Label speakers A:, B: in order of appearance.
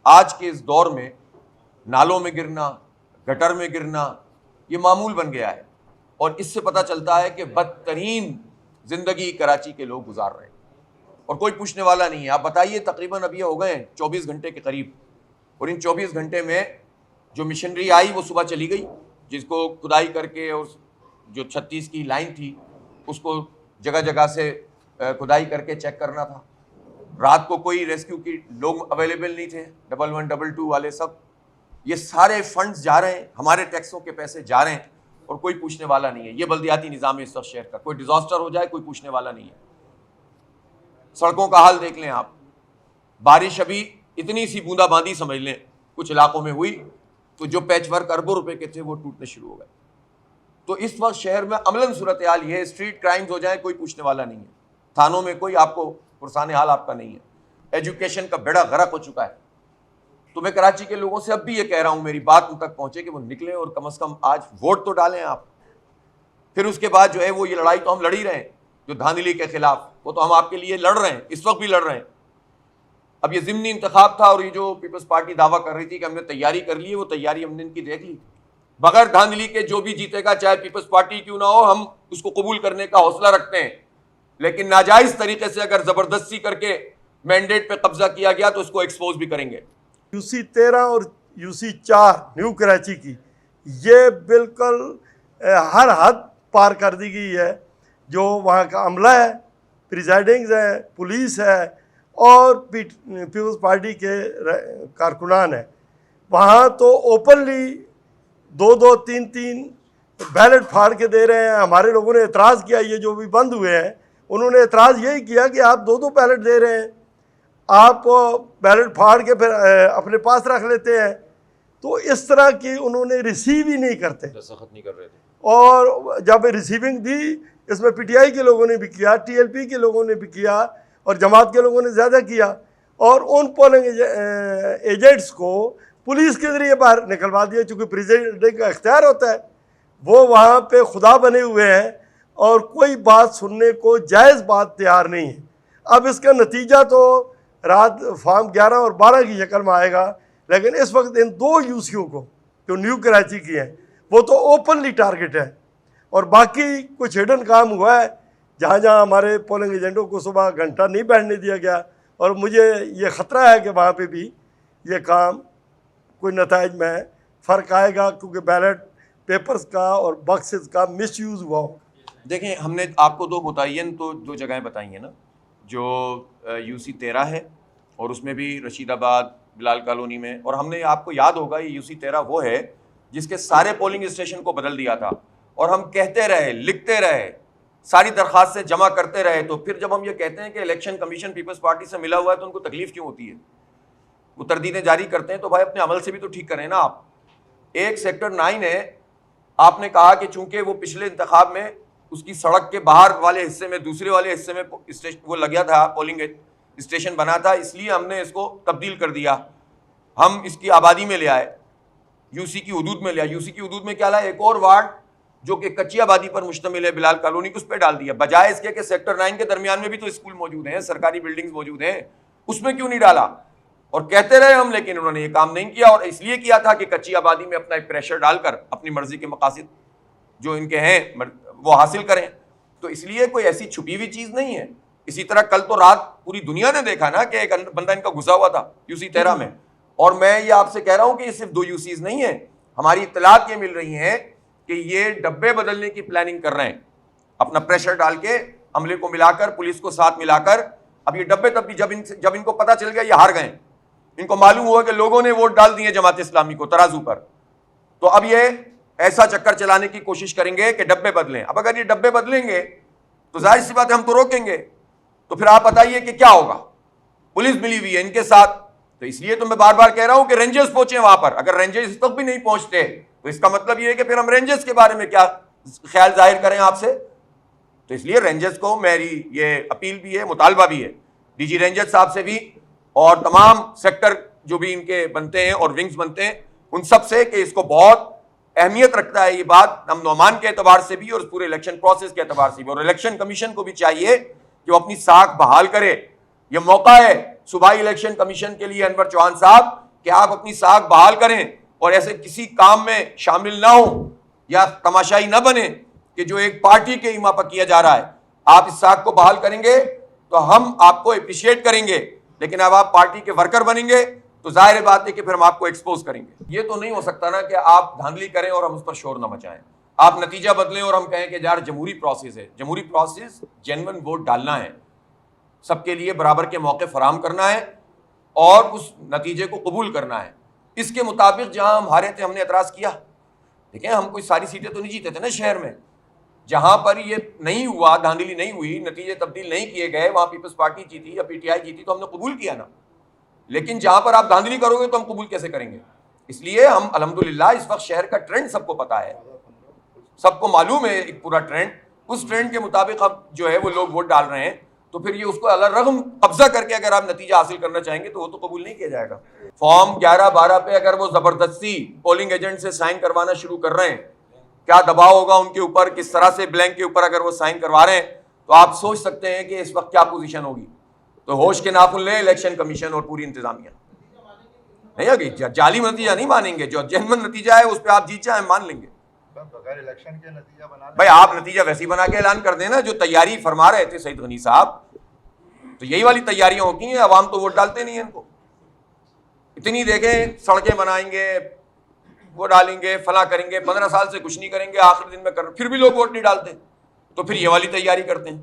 A: آج کے اس دور میں نالوں میں گرنا، گٹر میں گرنا یہ معمول بن گیا ہے، اور اس سے پتہ چلتا ہے کہ بدترین زندگی کراچی کے لوگ گزار رہے ہیں اور کوئی پوچھنے والا نہیں ہے۔ آپ بتائیے تقریباً اب یہ ہو گئے 24 گھنٹے کے قریب، اور ان 24 گھنٹے میں جو مشنری آئی وہ صبح چلی گئی، جس کو کھدائی کر کے اور جو 36 کی لائن تھی اس کو جگہ جگہ سے کھدائی کر کے چیک کرنا تھا۔ رات کو کوئی ریسکیو کی لوگ اویلیبل نہیں تھے، 11 22 والے سب۔ یہ سارے فنڈز جا رہے ہیں، ہمارے ٹیکسوں کے پیسے جا رہے ہیں اور کوئی پوچھنے والا نہیں ہے۔ یہ بلدیاتی نظام ہے اس وقت شہر کا، کوئی ڈیزاسٹر ہو جائے کوئی پوچھنے والا نہیں ہے۔ سڑکوں کا حال دیکھ لیں آپ، بارش ابھی اتنی سی بوندا باندی سمجھ لیں کچھ علاقوں میں ہوئی تو جو پیچ ورک اربوں روپے کے تھے وہ ٹوٹنے شروع ہو گئے۔ تو اس وقت شہر میں عملاً صورتحال یہ ہے، اسٹریٹ کرائمز ہو جائیں کوئی پوچھنے والا نہیں ہے، تھانوں میں کوئی آپ کو پرسان حال آپ کا نہیں ہے، ایجوکیشن کا بیڑا غرق ہو چکا ہے۔ تو میں کراچی کے لوگوں سے اب بھی یہ کہہ رہا ہوں، میری بات ان تک پہنچے کہ وہ نکلیں اور کم از کم آج ووٹ تو ڈالیں آپ۔ پھر اس کے بعد جو ہے وہ یہ لڑائی تو ہم لڑ ہی رہے ہیں، جو دھاندلی کے خلاف وہ تو ہم آپ کے لیے لڑ رہے ہیں، اس وقت بھی لڑ رہے ہیں۔ اب یہ ضمنی انتخاب تھا اور یہ جو پیپلز پارٹی دعویٰ کر رہی تھی کہ ہم نے تیاری کر لی ہے، وہ تیاری ہم نے ان کی دیکھ لی۔ بغیر دھاندلی کے جو بھی جیتے گا چاہے پیپلز پارٹی کیوں نہ ہو، ہم اس کو قبول کرنے کا حوصلہ رکھتے ہیں، لیکن ناجائز طریقے سے اگر زبردستی کر کے مینڈیٹ پہ قبضہ کیا گیا تو اس کو ایکسپوز بھی کریں گے۔
B: UC 13 اور UC 4 نیو کراچی کی یہ بالکل ہر حد پار کر دی گئی ہے۔ جو وہاں کا عملہ ہے، پریزائڈنگز ہے، پولیس ہے اور پیپلز پارٹی کے کارکنان ہیں، وہاں تو اوپنلی 2 3 بیلٹ پھاڑ کے دے رہے ہیں۔ ہمارے لوگوں نے اعتراض کیا، یہ جو بھی بند ہوئے ہیں انہوں نے اعتراض یہی کیا کہ آپ 2 بیلٹ دے رہے ہیں، آپ بیلٹ پھاڑ کے پھر اپنے پاس رکھ لیتے ہیں۔ تو اس طرح کی انہوں نے ریسیو ہی نہیں کرتے،
A: دستخط نہیں کر رہے تھے۔
B: اور جب ریسیونگ دی اس میں PTI کے لوگوں نے بھی کیا، TLP کے لوگوں نے بھی کیا اور جماعت کے لوگوں نے زیادہ کیا، اور ان پولنگ ایجنٹس کو پولیس کے ذریعے باہر نکلوا دیا، چونکہ پریزیڈنٹ کا اختیار ہوتا ہے۔ وہ وہاں پہ خدا بنے ہوئے ہیں اور کوئی بات سننے کو جائز بات تیار نہیں ہے۔ اب اس کا نتیجہ تو رات فارم 11 اور 12 کی شکل میں آئے گا، لیکن اس وقت ان 2 UCوں کو جو نیو کراچی کی ہیں وہ تو اوپنلی ٹارگٹ ہے، اور باقی کچھ ہڈن کام ہوا ہے جہاں جہاں ہمارے پولنگ ایجنٹوں کو صبح گھنٹہ نہیں بیٹھنے دیا گیا، اور مجھے یہ خطرہ ہے کہ وہاں پہ بھی یہ کام کوئی نتائج میں فرق آئے گا، کیونکہ بیلٹ پیپرز کا اور باکسز کا مس یوز ہوا ہو۔
A: دیکھیں ہم نے آپ کو 2 متعین تو 2 جگہیں بتائی ہیں نا، جو UC 13 ہے اور اس میں بھی رشید آباد بلال کالونی میں، اور ہم نے آپ کو یاد ہوگا یہ UC 13 وہ ہے جس کے سارے پولنگ اسٹیشن کو بدل دیا تھا، اور ہم کہتے رہے، لکھتے رہے، ساری درخواستیں جمع کرتے رہے۔ تو پھر جب ہم یہ کہتے ہیں کہ الیکشن کمیشن پیپلز پارٹی سے ملا ہوا ہے تو ان کو تکلیف کیوں ہوتی ہے؟ وہ تردیدیں جاری کرتے ہیں تو بھائی اپنے عمل سے بھی تو ٹھیک کریں نا آپ۔ ایک سیکٹر 9 ہے، آپ نے کہا کہ چونکہ وہ پچھلے انتخاب میں اس کی سڑک کے باہر والے حصے میں، دوسرے والے حصے میں وہ لگیا تھا، پولنگ اسٹیشن بنا تھا، اس لیے ہم نے اس کو تبدیل کر دیا، ہم اس کی آبادی میں لے آئے، UC کی حدود میں لے آئے۔ UC کی حدود میں کیا لایا؟ ایک اور وارڈ جو کہ کچی آبادی پر مشتمل ہے، بلال کالونی، اس پہ ڈال دیا، بجائے اس کے کہ سیکٹر 9 کے درمیان میں بھی تو اسکول موجود ہیں، سرکاری بلڈنگز موجود ہیں، اس میں کیوں نہیں ڈالا؟ اور کہتے رہے ہم، لیکن انہوں نے یہ کام نہیں کیا، اور اس لیے کیا تھا کہ کچی آبادی میں اپنا ایک پریشر ڈال کر اپنی مرضی کے مقاصد جو ان کے ہیں وہ حاصل کریں۔ تو اس لیے کوئی ایسی چھپی ہوئی چیز نہیں ہے۔ اسی طرح کل تو رات پوری دنیا نے دیکھا نا کہ ایک بندہ ان کا گھسا ہوا تھا UC 13 میں، اور میں یہ آپ سے کہہ رہا ہوں کہ یہ صرف 2 UCs نہیں ہیں، ہماری اطلاعات یہ مل رہی ہیں کہ یہ ڈبے بدلنے کی پلاننگ کر رہے ہیں، اپنا پریشر ڈال کے عملے کو ملا کر، پولیس کو ساتھ ملا کر۔ اب یہ ڈبے تب بھی جب ان کو پتہ چل گیا یہ ہار گئے، ان کو معلوم ہوا کہ لوگوں نے ووٹ ڈال دیے جماعت اسلامی کو ترازو پر، تو اب یہ ایسا چکر چلانے کی کوشش کریں گے کہ ڈبے بدلیں۔ اب اگر یہ ڈبے بدلیں گے تو ظاہر سی بات ہے ہم تو روکیں گے، تو پھر آپ بتائیے کہ کیا ہوگا؟ پولیس ملی ہوئی ہے ان کے ساتھ، تو اس لیے تو میں بار بار کہہ رہا ہوں کہ رینجرز پہنچیں وہاں پر۔ اگر رینجرز اس وقت بھی نہیں پہنچتے تو اس کا مطلب یہ ہے کہ پھر ہم رینجرز کے بارے میں کیا خیال ظاہر کریں آپ سے؟ تو اس لیے رینجرز کو میری یہ اپیل بھی ہے، مطالبہ بھی ہے DG رینجرز صاحب سے بھی، اور تمام سیکٹر جو بھی ان کے بنتے ہیں اور ونگز بنتے ہیں ان سب سے، کہ اس کو بہت اہمیت رکھتا ہے یہ بات امن و امان کے اعتبار سے بھی اور اس پورے الیکشن پروسیس کے اعتبار سے بھی، اور الیکشن کمیشن کو بھی چاہیے کہ وہ اپنی ساکھ بحال کرے۔ یہ موقع ہے صوبائی الیکشن کمیشن کے لیے انور چوہان صاحب کہ آپ اپنی ساکھ بحال کریں اور ایسے کسی کام میں شامل نہ ہوں یا تماشائی نہ بنے کہ جو ایک پارٹی کے ایما پر کیا جا رہا ہے. آپ اس ساکھ کو بحال کریں گے تو ہم آپ کو اپریشیٹ کریں گے, لیکن اب آپ پارٹی کے ورکر بنیں گے تو ظاہر بات ہے کہ پھر ہم آپ کو ایکسپوز کریں گے. یہ تو نہیں ہو سکتا نا کہ آپ دھاندلی کریں اور ہم اس پر شور نہ مچائیں, آپ نتیجہ بدلیں اور ہم کہیں کہ یار جمہوری پروسیس ہے. جمہوری پروسیس جینون ووٹ ڈالنا ہے, سب کے لیے برابر کے موقع فراہم کرنا ہے اور اس نتیجے کو قبول کرنا ہے. اس کے مطابق جہاں ہم ہارے تھے ہم نے اعتراض کیا. دیکھیں ہم کوئی ساری سیٹیں تو نہیں جیتے تھے نا شہر میں, جہاں پر یہ نہیں ہوا, دھاندلی نہیں ہوئی, نتیجے تبدیل نہیں کیے گئے, وہاں پیپلز پارٹی جیتی یا پی ٹی آئی جیتی تو ہم نے قبول کیا نا. لیکن جہاں پر آپ دھاندلی کرو گے تو ہم قبول کیسے کریں گے؟ اس لیے ہم الحمدللہ اس وقت شہر کا ٹرینڈ سب کو پتا ہے, سب کو معلوم ہے ایک پورا ٹرینڈ. اس ٹرینڈ کے مطابق اب جو ہے وہ لوگ ووٹ ڈال رہے ہیں, تو پھر یہ اس کو الرغم قبضہ کر کے اگر آپ نتیجہ حاصل کرنا چاہیں گے تو وہ تو قبول نہیں کیا جائے گا. فارم 11-12 پہ اگر وہ زبردستی پولنگ ایجنٹ سے سائن کروانا شروع کر رہے ہیں, کیا دباؤ ہوگا ان کے اوپر, کس طرح سے بلینک کے اوپر اگر وہ سائن کروا رہے ہیں, تو آپ سوچ سکتے ہیں کہ اس وقت کیا پوزیشن ہوگی. تو ہوش کے ناخن لیں الیکشن کمیشن اور پوری انتظامیہ. نہیں ہوگی, جعلی نتیجہ نہیں مانیں گے, جو جینون نتیجہ ہے اس پہ آپ جیت جائیں مان لیں گے.
C: بغیر الیکشن کے نتیجہ بنا
A: بھائی آپ نتیجہ ویسی بنا کے اعلان کر دیں نا, جو تیاری فرما رہے تھے سعید غنی صاحب, تو یہی والی تیاریاں ہوتی ہیں. عوام تو ووٹ ڈالتے نہیں ہیں, ان کو اتنی دیکھیں سڑکیں بنائیں گے, وہ ڈالیں گے, فلاں کریں گے, 15 سال سے کچھ نہیں کریں گے, آخر دن میں پھر بھی لوگ ووٹ نہیں ڈالتے, تو پھر یہ والی تیاری کرتے ہیں.